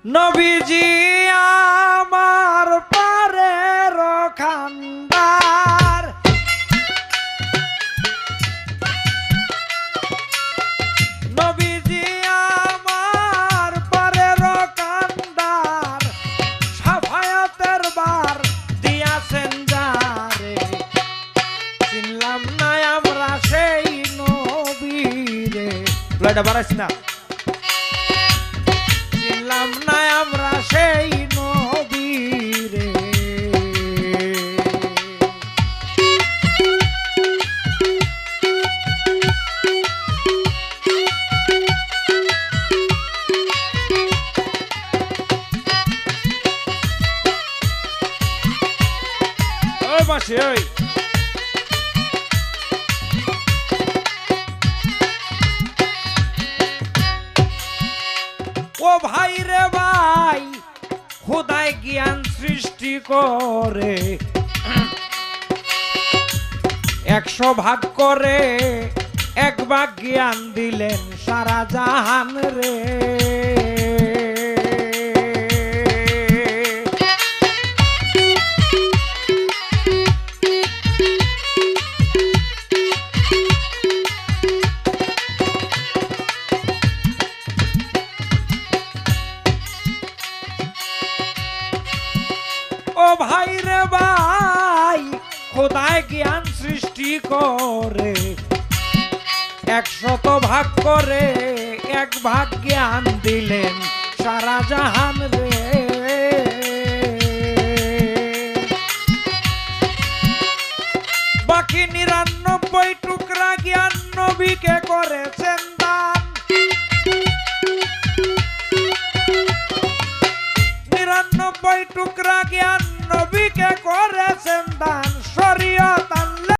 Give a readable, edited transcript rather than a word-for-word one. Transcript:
নবীজি আমার পারের খান্দার, নবীজি আমার পারের খান্দার, সাফায়াতের বার দিয়াছেন যারে, চিনলাম না আমরা সেই নবীরে। লয়টা বাড়াইছি না, চিনলাম না আমরা সেই নবীরে। ওই মাসি ওই ও ভাই রে ভাই, খোদায় জ্ঞান সৃষ্টি করে 100 ভাগ করে 1 ভাগ জ্ঞান দিলেন সারা জাহান রে। ও ভাই রে ভাই, খোদায় জ্ঞান সৃষ্টি করে 100 ভাগ করে 1 ভাগ জ্ঞান দিলেন সারা জাহান রে। বাকি 99 টুকরা জ্ঞান নবীকে করেছেন দান, 99 টুকরা জ্ঞান নবীকে করেছেন দান। শরীয়ত